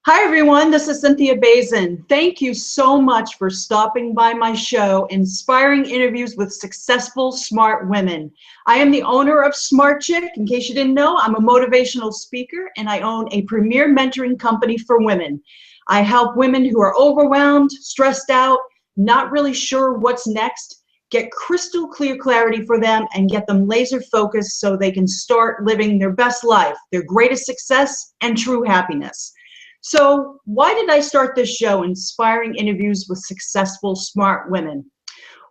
Hi, everyone. This is Cynthia Bazin. Thank you so much for stopping by my show, Inspiring Interviews with Successful Smart Women. I am the owner of Smart Chick. In case you didn't know, I'm a motivational speaker, and I own a premier mentoring company for women. I help women who are overwhelmed, stressed out, not really sure what's next, get crystal clear clarity for them, and get them laser focused so they can start living their best life, their greatest success, and true happiness. So why did I start this show, Inspiring Interviews with Successful Smart Women?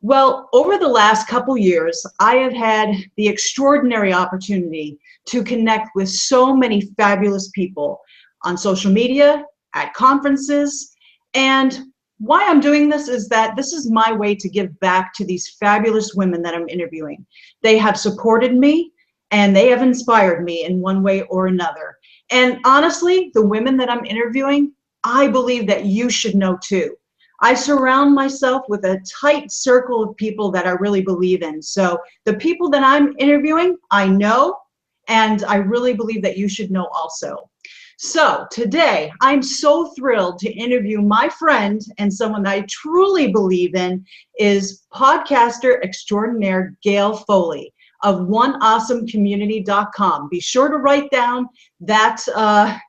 Well, over the last couple years, I have had the extraordinary opportunity to connect with so many fabulous people on social media, at conferences, and why I'm doing this is that this is my way to give back to these fabulous women that I'm interviewing. They have supported me and they have inspired me in one way or another. And honestly, the women that I'm interviewing, I believe that you should know too. I surround myself with a tight circle of people that I really believe in. So the people that I'm interviewing, I know, and I really believe that you should know also. So today, I'm so thrilled to interview my friend and someone that I truly believe in is podcaster extraordinaire Gail Foley of oneawesomecommunity.com. Be sure to write down that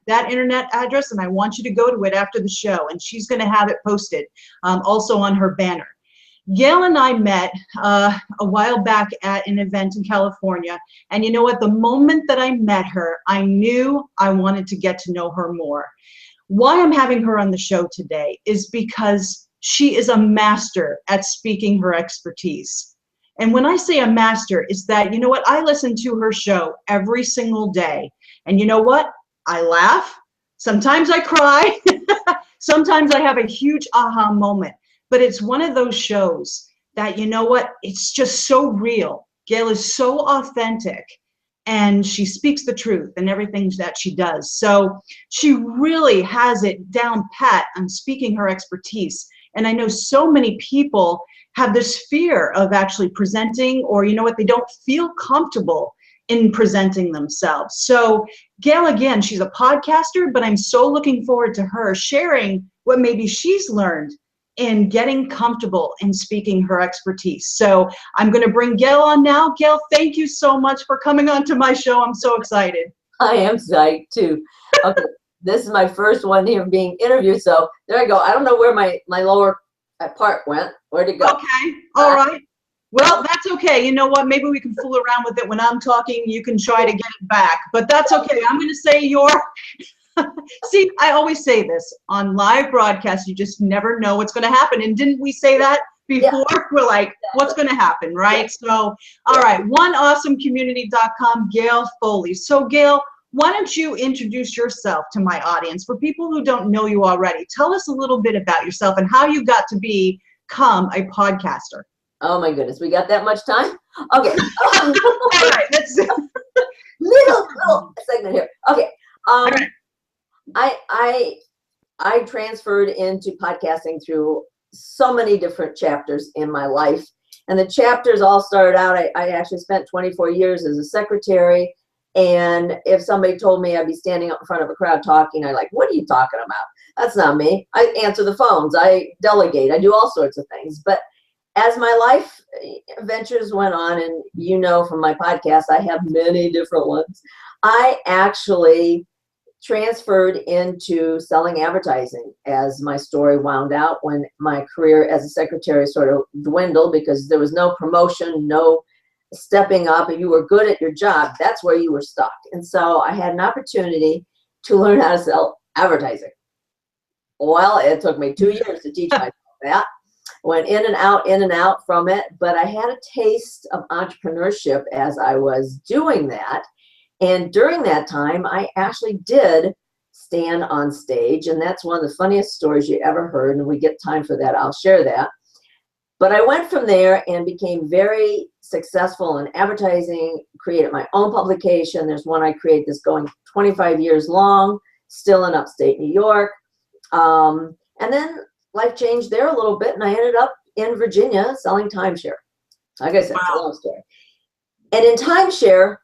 internet address, and I want you to go to it after the show, and she's going to have it posted also on her banner. Gail and I met a while back at an event in California, and you know what? The moment that I met her, I knew I wanted to get to know her more. Why I'm having her on the show today is because she is a master at speaking her expertise. And when I say a master, it's that, you know what, I listen to her show every single day. And you know what? I laugh. Sometimes I cry. Sometimes I have a huge aha moment. But it's one of those shows that, you know what, it's just so real. Gail is so authentic, and she speaks the truth in everything that she does. So she really has it down pat on speaking her expertise. And I know so many people have this fear of actually presenting, or you know what, they don't feel comfortable in presenting themselves. So Gail, again, she's a podcaster, but I'm so looking forward to her sharing what maybe she's learned in getting comfortable in speaking her expertise. So I'm going to bring Gail on now. Gail, thank you so much for coming on to my show. I'm so excited. I am psyched too. Okay, this is my first one here being interviewed, so there I go. I don't know where my lower part went. Where'd it go? Okay, all right. Well, that's okay. You know what? Maybe we can fool around with it when I'm talking. You can try to get it back, but that's okay. I'm going to say your. See, I always say this on live broadcasts, you just never know what's going to happen. And didn't we say that before? Yeah. We're like, what's going to happen, right? Yeah. So, all right, oneawesomecommunity.com, Gail Foley. So, Gail, why don't you introduce yourself to my audience? For people who don't know you already, tell us a little bit about yourself and how you got to become a podcaster. Oh my goodness, we got that much time? Okay. All right, let's little segment here. Okay. All right. I transferred into podcasting through so many different chapters in my life. And the chapters all started out, I actually spent 24 years as a secretary. And if somebody told me I'd be standing up in front of a crowd talking, I'm like, what are you talking about? That's not me. I answer the phones. I delegate. I do all sorts of things. But as my life ventures went on, and you know from my podcast, I have many different ones, I actually transferred into selling advertising as my story wound out when my career as a secretary sort of dwindled because there was no promotion, no stepping up. If you were good at your job, that's where you were stuck. And so I had an opportunity to learn how to sell advertising. Well, it took me 2 years to teach myself that. Went in and out from it, but I had a taste of entrepreneurship as I was doing that. And during that time, I actually did stand on stage, and that's one of the funniest stories you ever heard, and we get time for that, I'll share that. But I went from there and became very successful in advertising, created my own publication. There's one I created that's going 25 years long, still in upstate New York. And then life changed there a little bit, and I ended up in Virginia selling timeshare. Like I said, it's a long story. And in timeshare,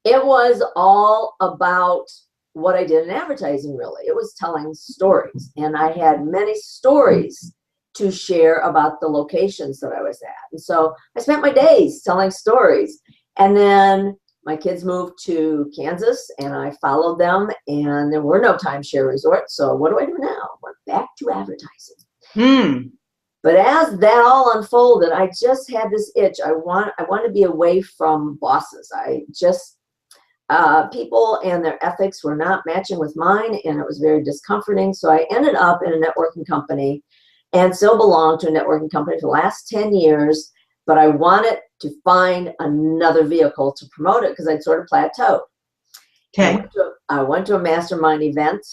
it was all about what I did in advertising, really. It was telling stories. And I had many stories to share about the locations that I was at. And so I spent my days telling stories. And then my kids moved to Kansas and I followed them, and there were no timeshare resorts. So what do I do now? I went back to advertising. But as that all unfolded, I just had this itch. I want to be away from bosses. I just, people and their ethics were not matching with mine, and it was very discomforting. So I ended up in a networking company and still belong to a networking company for the last 10 years. But I wanted to find another vehicle to promote it because I'd sort of plateaued. Okay. I went to a mastermind event,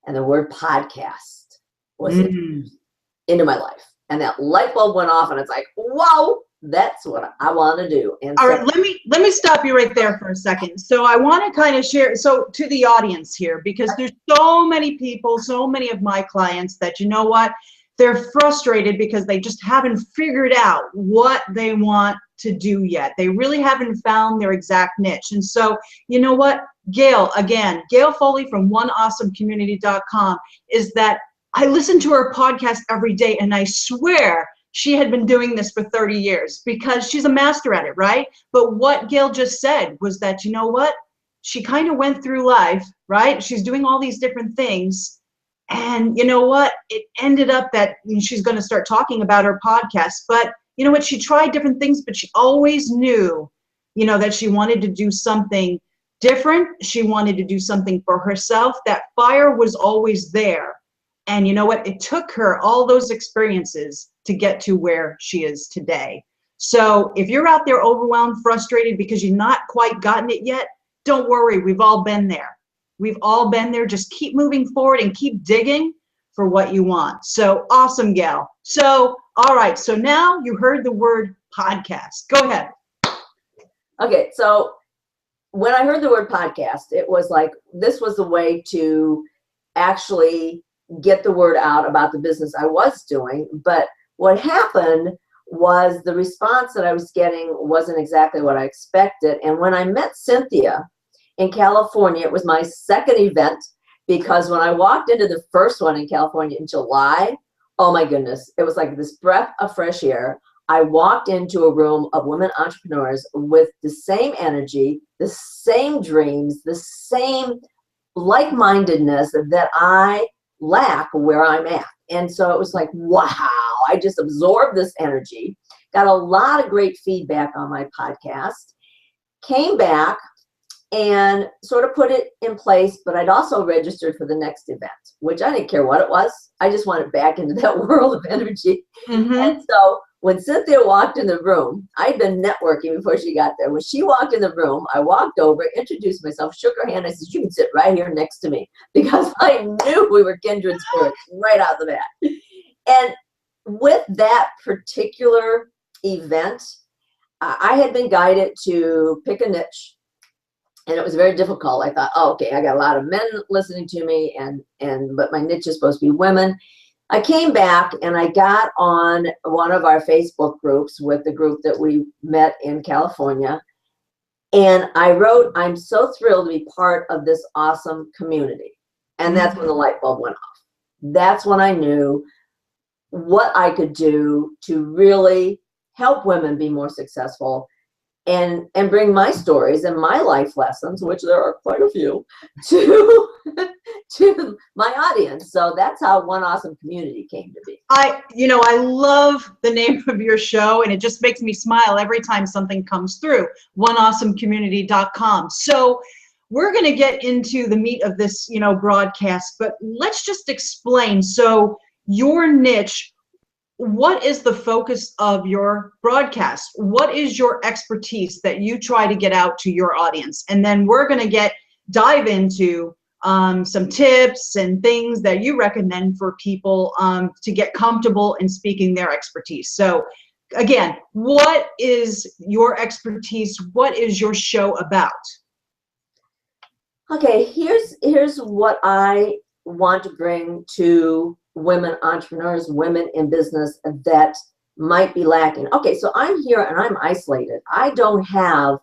and the word podcast was into my life. And that light bulb went off, and it's like, wow, that's what I want to do. And all right, let me stop you right there for a second. So I want to kind of share, so to the audience here, because there's so many people, so many of my clients that, you know what, they're frustrated because they just haven't figured out what they want to do yet. They really haven't found their exact niche. And so, you know what, Gail, again, Gail Foley from oneawesomecommunity.com, is that I listen to her podcast every day, and I swear she had been doing this for 30 years because she's a master at it, right? But what Gail just said was that, you know what, she kind of went through life, right? She's doing all these different things. And you know what, it ended up that she's going to start talking about her podcast. But you know what, she tried different things, but she always knew, you know, that she wanted to do something different. She wanted to do something for herself. That fire was always there. And you know what, it took her all those experiences to get to where she is today. So if you're out there overwhelmed, frustrated because you've not quite gotten it yet, don't worry, we've all been there. We've all been there. Just keep moving forward and keep digging for what you want. So awesome, Gail. So, all right. So now you heard the word podcast. Go ahead. Okay. So when I heard the word podcast, it was like, this was the way to actually get the word out about the business I was doing. But what happened was the response that I was getting wasn't exactly what I expected. And when I met Cynthia in California, it was my second event, because when I walked into the first one in California in July, oh my goodness, it was like this breath of fresh air. I walked into a room of women entrepreneurs with the same energy, the same dreams, the same like-mindedness that I lack where I'm at. And so it was like, wow, I just absorbed this energy, got a lot of great feedback on my podcast, came back and sort of put it in place, but I'd also registered for the next event, which I didn't care what it was. I just wanted back into that world of energy. And so when Cynthia walked in the room, I'd been networking before she got there. When she walked in the room, I walked over, introduced myself, shook her hand. I said, you can sit right here next to me, because I knew we were kindred spirits right out the bat. And with that particular event, I had been guided to pick a niche. And it was very difficult. I thought, oh, okay, I got a lot of men listening to me, but my niche is supposed to be women. I came back and I got on one of our Facebook groups with the group that we met in California. And I wrote, I'm so thrilled to be part of this awesome community. And that's when the light bulb went off. That's when I knew what I could do to really help women be more successful, and bring my stories and my life lessons, which there are quite a few, to my audience. So that's how One Awesome Community came to be. I love the name of your show, and it just makes me smile every time something comes through, oneawesomecommunity.com. So we're going to get into the meat of this, broadcast, but let's just explain. So your niche, what is the focus of your broadcast? What is your expertise that you try to get out to your audience? And then we're going to dive into some tips and things that you recommend for people to get comfortable in speaking their expertise. So again, what is your expertise? What is your show about? Okay, here's what I want to bring to women entrepreneurs, women in business that might be lacking. Okay, so I'm here and I'm isolated. I don't have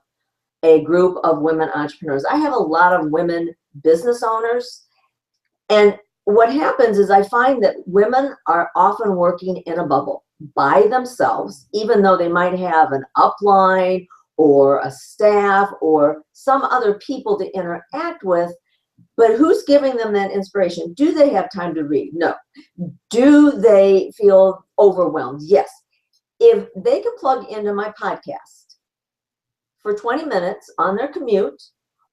a group of women entrepreneurs. I have a lot of women business owners. And what happens is I find that women are often working in a bubble by themselves, even though they might have an upline or a staff or some other people to interact with. But who's giving them that inspiration? Do they have time to read? No. Do they feel overwhelmed? Yes. If they can plug into my podcast for 20 minutes on their commute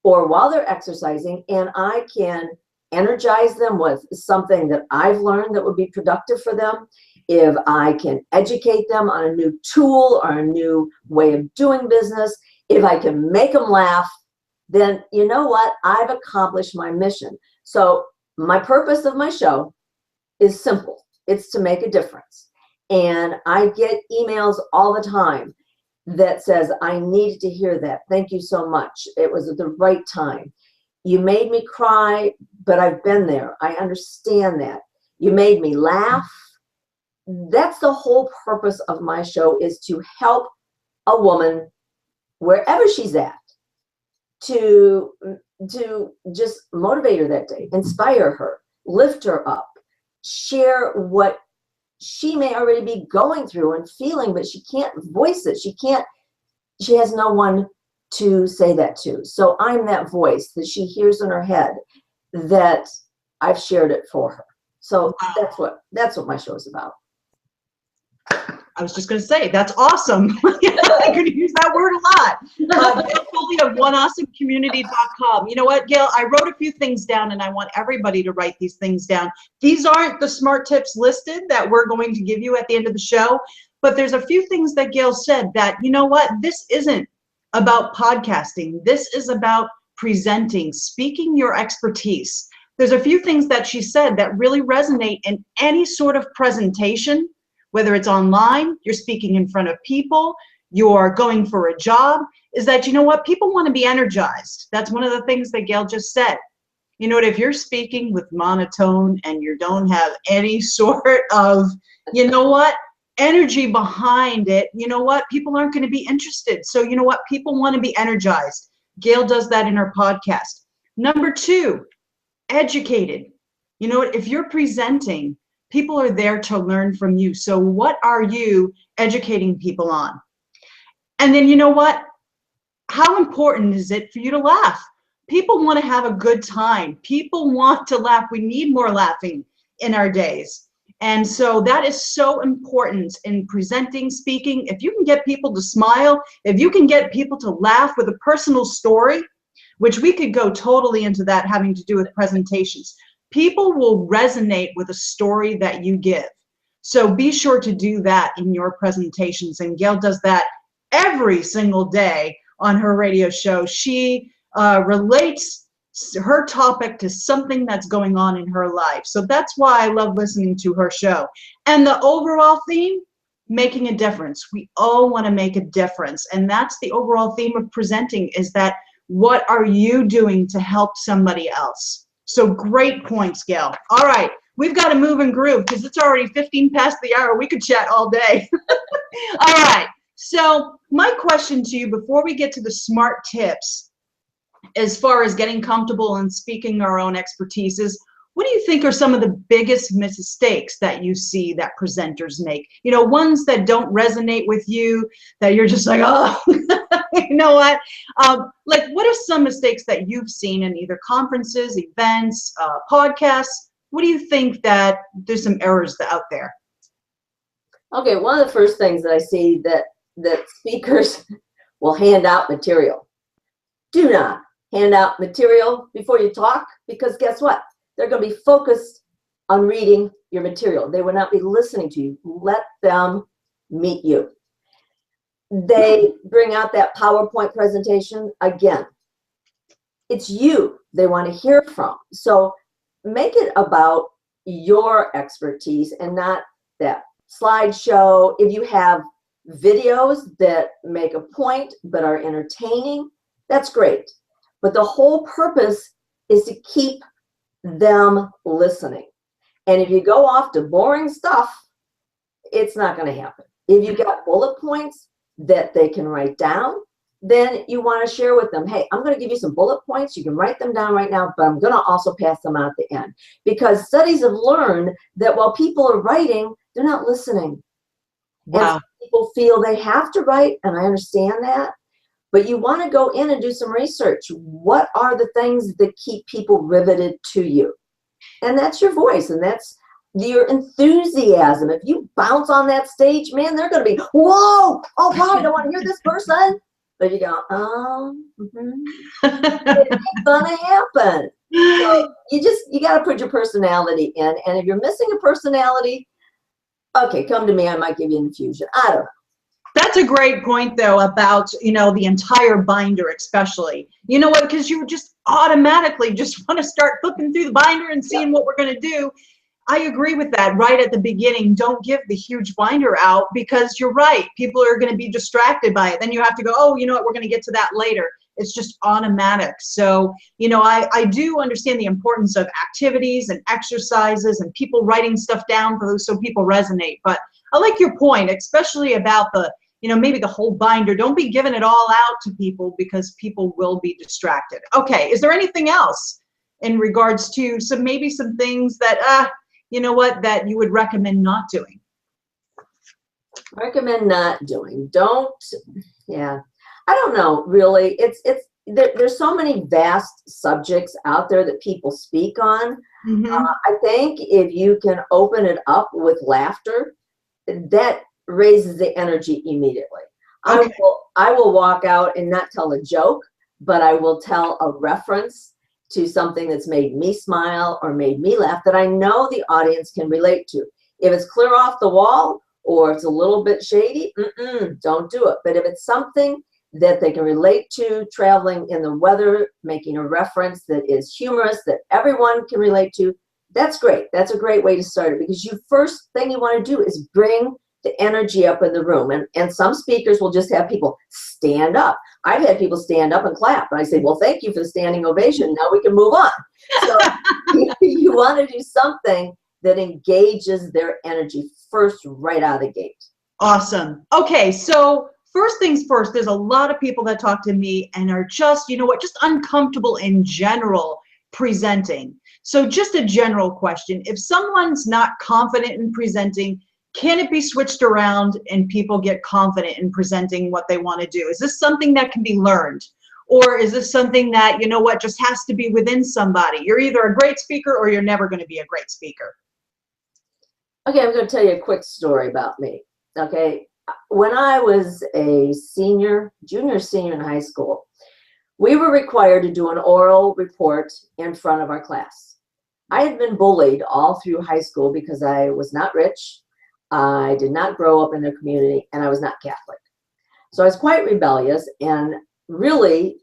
or while they're exercising, and I can energize them with something that I've learned that would be productive for them, if I can educate them on a new tool or a new way of doing business, if I can make them laugh, then you know what? I've accomplished my mission. So my purpose of my show is simple. It's to make a difference. And I get emails all the time that says, I needed to hear that. Thank you so much. It was at the right time. You made me cry, but I've been there. I understand that. You made me laugh. That's the whole purpose of my show, is to help a woman wherever she's at to just motivate her that day, inspire her, lift her up, share what she may already be going through and feeling, but she can't voice it. She has no one to say that to. So I'm that voice that she hears in her head, that I've shared it for her. So that's what my show is about. I was just going to say, that's awesome. I'm going to use that word a lot. Gail Foley of oneawesomecommunity.com. You know what, Gail? I wrote a few things down, and I want everybody to write these things down. These aren't the smart tips listed that we're going to give you at the end of the show, but there's a few things that Gail said that, you know what, this isn't about podcasting. This is about presenting, speaking your expertise. There's a few things that she said that really resonate in any sort of presentation. Whether it's online, you're speaking in front of people, you're going for a job, is that, you know what, people want to be energized. That's one of the things that Gail just said. You know what, if you're speaking with monotone and you don't have any sort of, you know what, energy behind it, you know what, people aren't going to be interested. So you know what, people want to be energized. Gail does that in her podcast. Number 2, educated. You know what, if you're presenting, people are there to learn from you. So what are you educating people on? And then, you know what? How important is it for you to laugh? People want to have a good time. People want to laugh. We need more laughing in our days. And so that is so important in presenting, speaking. If you can get people to smile, if you can get people to laugh with a personal story, which we could go totally into that having to do with presentations. People will resonate with a story that you give. So be sure to do that in your presentations. And Gail does that every single day on her radio show. She relates her topic to something that's going on in her life. So that's why I love listening to her show. And the overall theme, making a difference. We all want to make a difference. And that's the overall theme of presenting, is that what are you doing to help somebody else? So great points, Gail. All right, we've got to move and groove because it's already 15 past the hour. We could chat all day. All right, so my question to you before we get to the smart tips as far as getting comfortable and speaking our own expertise is, what do you think are some of the biggest mistakes that you see that presenters make? You know, ones that don't resonate with you, that you're just like, oh, you know what? Like, what are some mistakes that you've seen in either conferences, events, podcasts? What do you think that there's some errors out there? Okay, one of the first things that I see that speakers will hand out material. Do not hand out material before you talk, because guess what? They're going to be focused on reading your material. They will not be listening to you. Let them meet you. They bring out that PowerPoint presentation. Again, it's you they want to hear from. So make it about your expertise and not that slideshow. If you have videos that make a point but are entertaining, that's great. But the whole purpose is to keep them listening. And if you go off to boring stuff, it's not going to happen. If you got bullet points that they can write down, then you want to share with them, hey, I'm going to give you some bullet points. You can write them down right now, but I'm going to also pass them out at the end. Because studies have learned that while people are writing, they're not listening. Wow. And people feel they have to write, and I understand that. But you want to go in and do some research. What are the things that keep people riveted to you? And that's your voice, and that's your enthusiasm. If you bounce on that stage, man, they're going to be, whoa, all right, I want to hear this person. But you go, it ain't gonna happen. So you got to put your personality in. And if you're missing a personality, okay, come to me. I might give you an infusion. I don't know. That's a great point, though, about, the entire binder, especially. You know what? Because you just automatically just want to start flipping through the binder and seeing what we're going to do. I agree with that right at the beginning. Don't give the huge binder out, because you're right. People are going to be distracted by it. Then you have to go, oh, you know what? We're going to get to that later. It's just automatic. So, I do understand the importance of activities and exercises and people writing stuff down so people resonate. But I like your point, especially about the, maybe the whole binder. Don't be giving it all out to people, because people will be distracted. Okay. Is there anything else in regards to some things that, that you would recommend not doing? Recommend not doing. I don't know, really. There's so many vast subjects out there that people speak on. Mm-hmm. I think if you can open it up with laughter, that raises the energy immediately. Okay. I will walk out and not tell a joke, but I will tell a reference to something that's made me smile or made me laugh that I know the audience can relate to. If it's clear off the wall or it's a little bit shady, don't do it. But if it's something that they can relate to, traveling in the weather, making a reference that is humorous, that everyone can relate to, that's great. That's a great way to start it, because first thing you want to do is bring the energy up in the room. And some speakers will just have people stand up. I've had people stand up and clap. And I say, well, thank you for the standing ovation. Now we can move on. So you want to do something that engages their energy first, right out of the gate. Awesome. Okay, so first things first, there's a lot of people that talk to me and are just, just uncomfortable in general presenting. So just a general question. If someone's not confident in presenting, can it be switched around and people get confident in presenting what they want to do? Is this something that can be learned? Or is this something that, just has to be within somebody? You're either a great speaker or you're never going to be a great speaker. Okay, I'm going to tell you a quick story about me. Okay, when I was a junior, senior in high school, we were required to do an oral report in front of our class. I had been bullied all through high school because I was not rich, I did not grow up in the community, and I was not Catholic. So I was quite rebellious, and really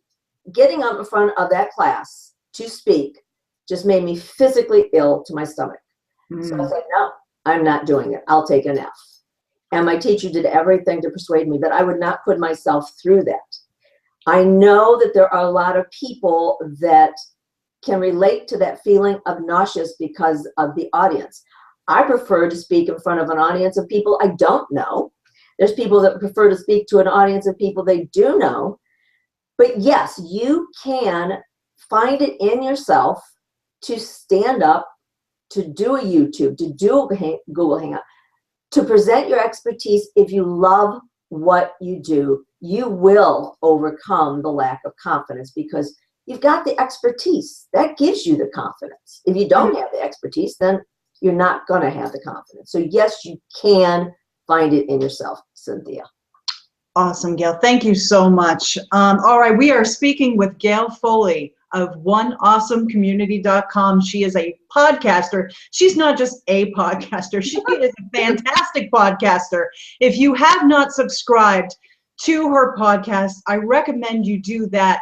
getting up in front of that class to speak just made me physically ill to my stomach. So I said, no, I'm not doing it. I'll take an F. And my teacher did everything to persuade me that I would not put myself through that. I know that there are a lot of people that can relate to that feeling of nauseous because of the audience. I prefer to speak in front of an audience of people I don't know. There's people that prefer to speak to an audience of people they do know. But yes, you can find it in yourself to stand up, to do a YouTube, to do a Google Hangout, to present your expertise. If you love what you do, you will overcome the lack of confidence because you've got the expertise. That gives you the confidence. If you don't have the expertise, then you're not going to have the confidence. So yes, you can find it in yourself, Cynthia. Awesome, Gail. Thank you so much. All right, we are speaking with Gail Foley of oneawesomecommunity.com. She is a podcaster. She's not just a podcaster. She is a fantastic podcaster. If you have not subscribed to her podcast, I recommend you do that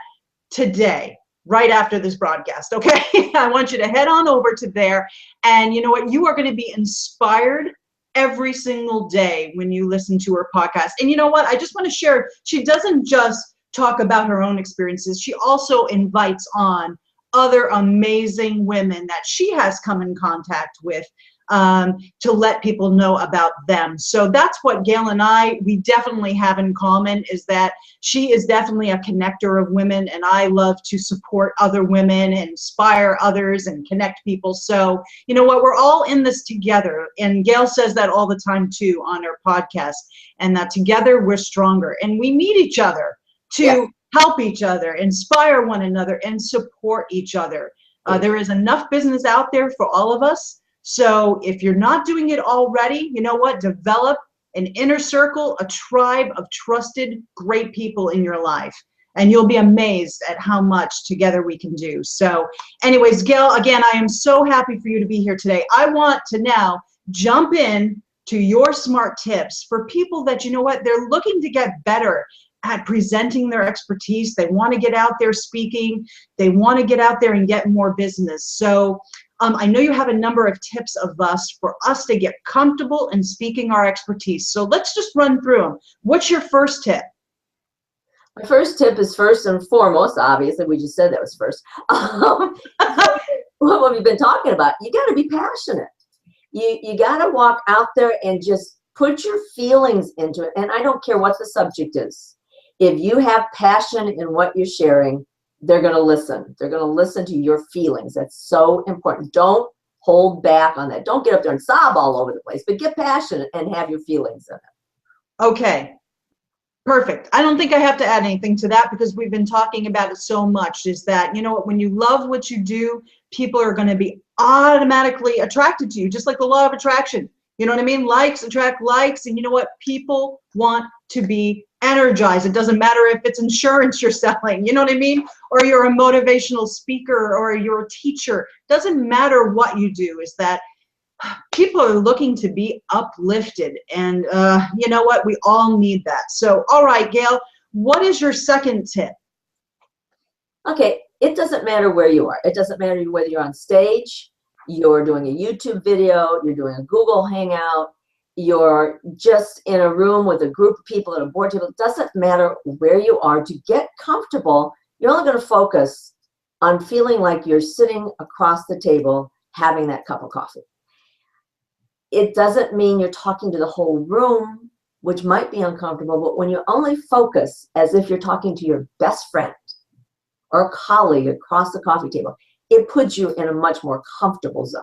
today, right after this broadcast, okay? I want you to head on over to there, and you know what? You are going to be inspired every single day when you listen to her podcast. And you know what? I just want to share, she doesn't just talk about her own experiences. She also invites on other amazing women that she has come in contact with to let people know about them. So that's what Gail and we definitely have in common, is that she is definitely a connector of women, and I love to support other women and inspire others and connect people. So you know what, we're all in this together, and Gail says that all the time too on her podcast, and that together we're stronger, and we need each other to help each other, inspire one another, and support each other. There is enough business out there for all of us. So if you're not doing it already, you know what? Develop an inner circle, a tribe of trusted, great people in your life. And you'll be amazed at how much together we can do. So anyways, Gail, again, I am so happy for you to be here today. I want to now jump in to your smart tips for people that, you know what, they're looking to get better at presenting their expertise. They want to get out there speaking. They want to get out there and get more business. So I know you have a number of tips for us to get comfortable in speaking our expertise. So let's just run through them. What's your first tip? My first tip is, first and foremost, obviously, we just said that was first. What we've been talking about, you got to be passionate. You got to walk out there and just put your feelings into it. And I don't care what the subject is. If you have passion in what you're sharing, they're going to listen. They're going to listen to your feelings. That's so important. Don't hold back on that. Don't get up there and sob all over the place, but get passionate and have your feelings in it. Okay. Perfect. I don't think I have to add anything to that, because we've been talking about it so much, is that, you know what, when you love what you do, people are going to be automatically attracted to you, just like the law of attraction. You know what I mean? Likes attract likes. And you know what? People want to be energized. It doesn't matter if it's insurance you're selling, you know what I mean? Or you're a motivational speaker, or you're a teacher. Doesn't matter what you do, is that people are looking to be uplifted. And you know what? We all need that. So, all right, Gail, what is your second tip? Okay, it doesn't matter where you are. It doesn't matter whether you're on stage, you're doing a YouTube video, you're doing a Google Hangout, you're just in a room with a group of people at a board table. It doesn't matter where you are. To get comfortable, you're only going to focus on feeling like you're sitting across the table having that cup of coffee. It doesn't mean you're talking to the whole room, which might be uncomfortable, but when you only focus as if you're talking to your best friend or a colleague across the coffee table, it puts you in a much more comfortable zone.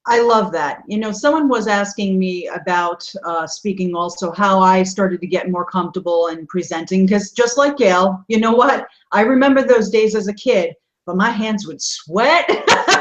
I love that. You know, someone was asking me about speaking also, how I started to get more comfortable in presenting, because just like Gail, you know what? I remember those days as a kid, but my hands would sweat.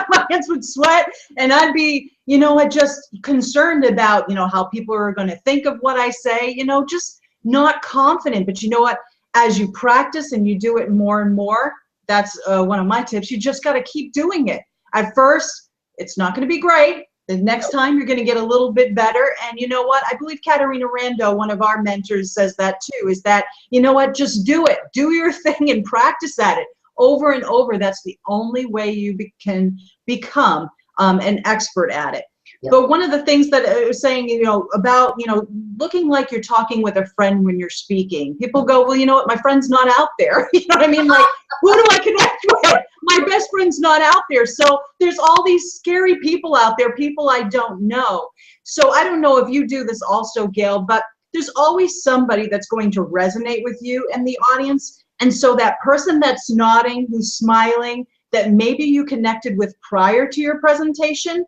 My hands would sweat, and I'd be, you know what, just concerned about, you know, how people are going to think of what I say, you know, just not confident. But you know what? As you practice and you do it more and more, that's one of my tips. You just got to keep doing it. At first, it's not going to be great. The next time you're going to get a little bit better. And you know what? I believe Katarina Rando, one of our mentors, says that too, is that, you know what, just do it. Do your thing and practice at it over and over. That's the only way you can become an expert at it. Yep. But one of the things that I was saying, you know, about, you know, looking like you're talking with a friend when you're speaking, people go, well, you know what, my friend's not out there. You know what I mean? Like, who do I connect with? My best friend's not out there. So there's all these scary people out there, people I don't know. So I don't know if you do this also, Gail, but there's always somebody that's going to resonate with you in the audience. And so that person that's nodding, who's smiling, that maybe you connected with prior to your presentation,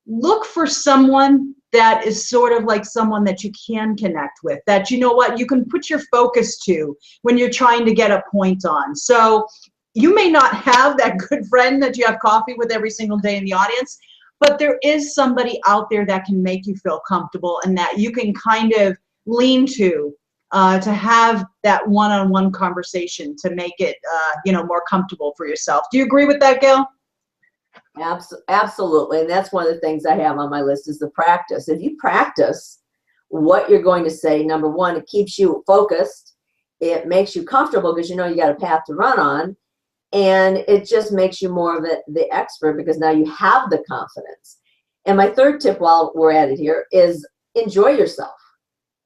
look for someone that is sort of like someone that you can connect with, that, you know what, you can put your focus to when you're trying to get a point on. So you may not have that good friend that you have coffee with every single day in the audience, but there is somebody out there that can make you feel comfortable and that you can kind of lean to have that one-on-one conversation to make it, you know, more comfortable for yourself. Do you agree with that, Gail? Absolutely. And that's one of the things I have on my list is the practice. If you practice what you're going to say, number one, it keeps you focused. It makes you comfortable because you know you got a path to run on. And it just makes you more of the expert because now you have the confidence. And my third tip while we're at it here is enjoy yourself.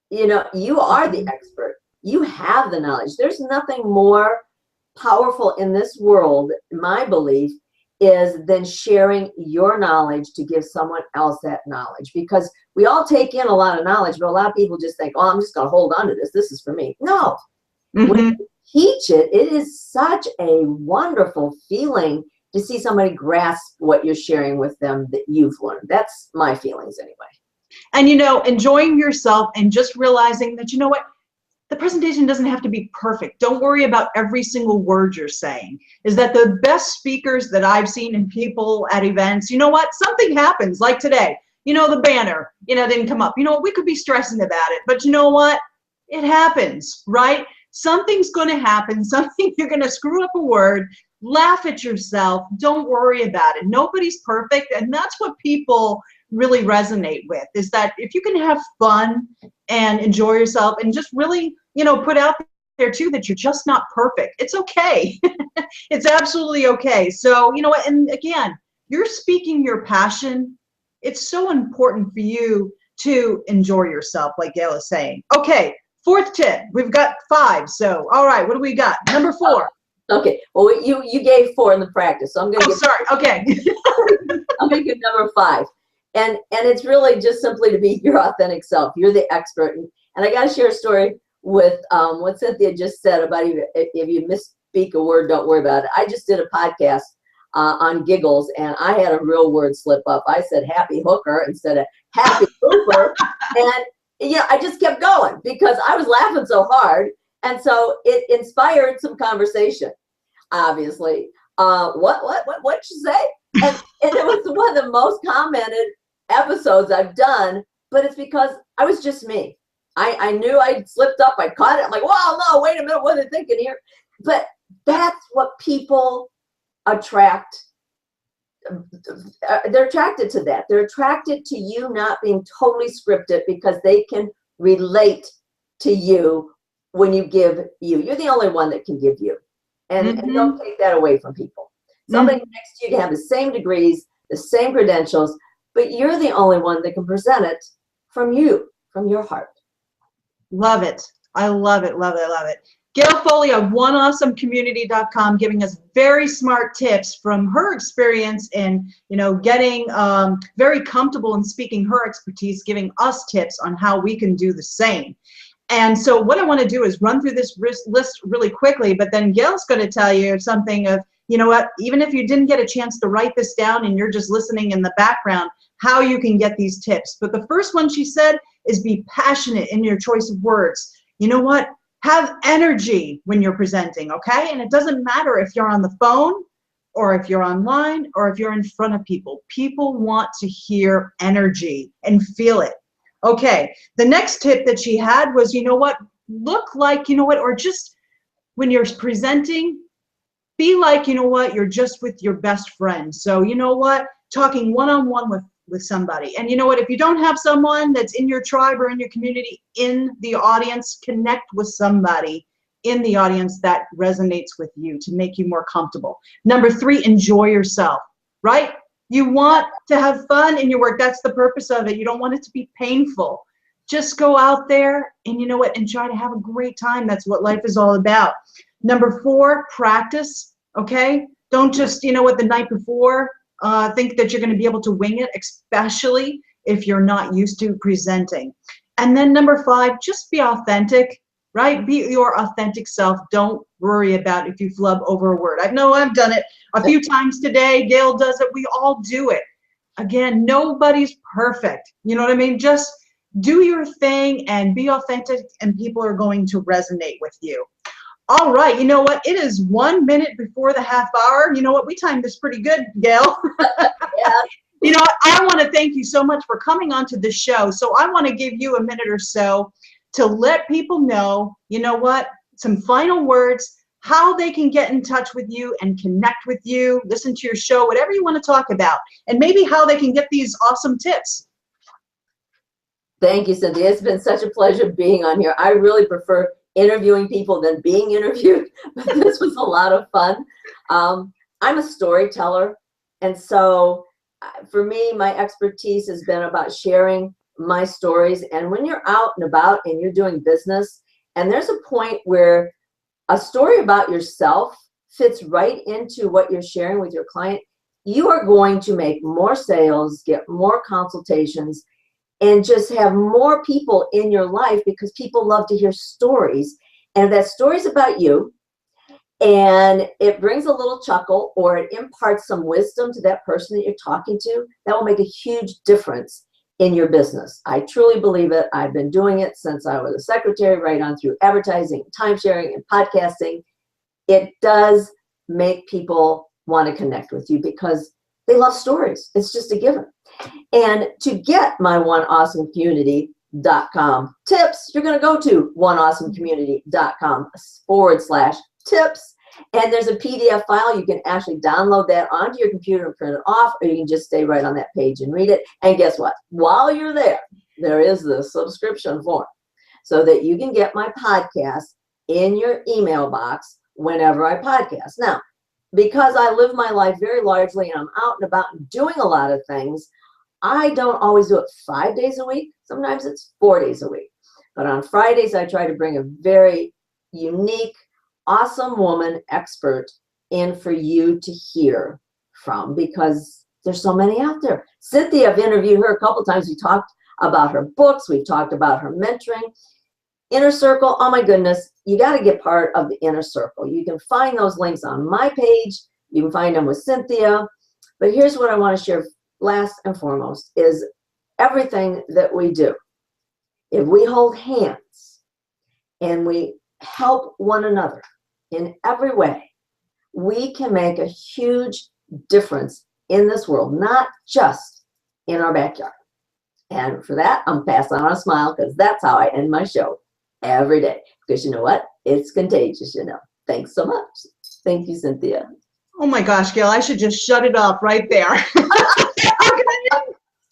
You know, you are the expert. You have the knowledge. There's nothing more powerful in this world, in my belief, is then sharing your knowledge to give someone else that knowledge. Because we all take in a lot of knowledge, but a lot of people just think, oh, I'm just going to hold on to this. This is for me. No. When you teach it, it is such a wonderful feeling to see somebody grasp what you're sharing with them that you've learned. That's my feelings anyway. And, enjoying yourself and just realizing that, you know what, the presentation doesn't have to be perfect. Don't worry about every single word you're saying. Is that the best speakers that I've seen in people at events, you know what, something happens like today. The banner, didn't come up. We could be stressing about it, but you know what? It happens, right? Something's going to happen. You're going to screw up a word, laugh at yourself. Don't worry about it. Nobody's perfect. And that's what people really resonate with, is that if you can have fun and enjoy yourself and just really, put out there too that you're just not perfect. It's okay. It's absolutely okay. So, you know what? And again, you're speaking your passion. It's so important for you to enjoy yourself, like Gail is saying. Okay. 4th tip. We've got 5. So, all right, what do we got? Number 4. Okay. Well, you gave 4 in the practice, so I'm going to. Sorry. Okay. I'm going to give number 5, and it's really just simply to be your authentic self. You're the expert, and I got to share a story with what Cynthia just said about if you misspeak a word, don't worry about it. I just did a podcast on giggles, and I had a real word slip up. I said happy hooker instead of happy hooper, and I just kept going because I was laughing so hard. And so it inspired some conversation, obviously. What'd you say? And it was one of the most commented episodes I've done, but it's because I was just me. I knew I slipped up. I caught it. I'm like, whoa, no, wait a minute. What are they thinking here? But that's what people attract. They're attracted to that. They're attracted to you not being totally scripted because they can relate to you when you give you. You're the only one that can give you. And don't take that away from people. Somebody next to you can have the same degrees, the same credentials, but you're the only one that can present it from you, from your heart. Love it. I love it, love it, I love it. Gail Foley of oneawesomecommunity.com giving us very smart tips from her experience in, getting very comfortable in speaking her expertise, giving us tips on how we can do the same. And so what I want to do is run through this list really quickly, but then Gail's going to tell you something of, you know what, even if you didn't get a chance to write this down and you're just listening in the background, how you can get these tips. But the first one she said is be passionate in your choice of words. You know what? Have energy when you're presenting, okay? And it doesn't matter if you're on the phone or if you're online or if you're in front of people. People want to hear energy and feel it. Okay, the next tip that she had was, look like, or just when you're presenting, be like, you're just with your best friend. So, talking one-on-one with somebody. And if you don't have someone that's in your tribe or in your community in the audience, connect with somebody in the audience that resonates with you to make you more comfortable. Number 3, enjoy yourself, right? You want to have fun in your work. That's the purpose of it. You don't want it to be painful. Just go out there and and try to have a great time. That's what life is all about. Number 4, practice, okay? Don't just, the night before, think that you're going to be able to wing it, especially if you're not used to presenting. And then number 5, just be authentic, right? Be your authentic self. Don't worry about if you flub over a word. I know I've done it a few times today. Gail does it. We all do it. Again, nobody's perfect. You know what I mean? Just do your thing and be authentic, and people are going to resonate with you. All right, you know what? It is 1 minute before the half hour. You know what? We timed this pretty good, Gail. Yeah. I want to thank you so much for coming onto the show. So I want to give you a minute or so to let people know, some final words, how they can get in touch with you and connect with you, listen to your show, whatever you want to talk about, and maybe how they can get these awesome tips. Thank you, Cynthia. It's been such a pleasure being on here. I really prefer interviewing people than being interviewed, but this was a lot of fun. I'm a storyteller, and so for me, my expertise has been about sharing my stories. And when you're out and about and you're doing business, and there's a point where a story about yourself fits right into what you're sharing with your client, you are going to make more sales, get more consultations, and just have more people in your life because people love to hear stories. And if that story's about you and it brings a little chuckle or it imparts some wisdom to that person that you're talking to, that will make a huge difference in your business. I truly believe it. I've been doing it since I was a secretary, right on through advertising, time sharing, and podcasting. It does make people want to connect with you because they love stories. It's just a given. And to get my oneawesomecommunity.com tips, you're going to go to oneawesomecommunity.com/tips. And there's a PDF file. You can actually download that onto your computer and print it off, or you can just stay right on that page and read it. And guess what? While you're there, there is the subscription form so that you can get my podcast in your email box whenever I podcast. Now, because I live my life very largely and I'm out and about and doing a lot of things, I don't always do it 5 days a week. Sometimes it's 4 days a week. But on Fridays, I try to bring a very unique, awesome woman expert in for you to hear from because there's so many out there. Cynthia, I've interviewed her a couple times. We talked about her books. We've talked about her mentoring. Inner Circle, oh my goodness, you got to get part of the Inner Circle. You can find those links on my page. You can find them with Cynthia. But here's what I want to share last and foremost is everything that we do. If we hold hands and we help one another in every way, we can make a huge difference in this world, not just in our backyard. And for that, I'm passing on a smile because that's how I end my show every day. Because you know what? It's contagious, you know. Thanks so much. Thank you, Cynthia. Oh my gosh, Gail, I should just shut it off right there.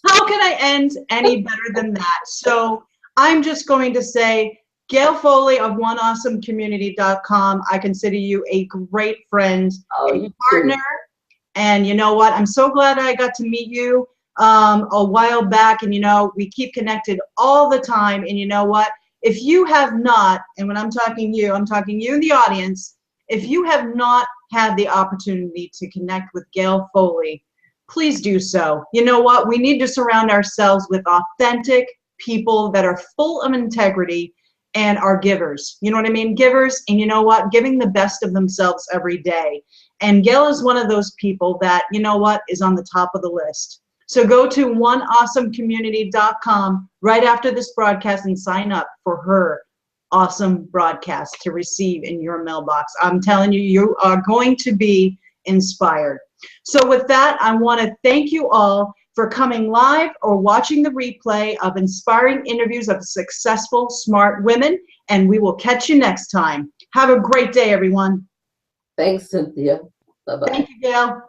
How can I end any better than that? So I'm just going to say, Gail Foley of oneawesomecommunity.com, I consider you a great friend, a partner. And you know what? I'm so glad I got to meet you a while back. And, you know, we keep connected all the time. And you know what? If you have not, and when I'm talking you in the audience, if you have not had the opportunity to connect with Gail Foley, please do so. You know what? We need to surround ourselves with authentic people that are full of integrity and are givers. You know what I mean? Givers, and you know what? Giving the best of themselves every day. And Gail is one of those people that, you know what, is on the top of the list. So go to oneawesomecommunity.com right after this broadcast and sign up for her awesome broadcast to receive in your mailbox. I'm telling you, you are going to be inspired. So with that, I want to thank you all for coming live or watching the replay of inspiring interviews of successful, smart women, and we will catch you next time. Have a great day, everyone. Thanks, Cynthia. Bye-bye. Thank you, Gail.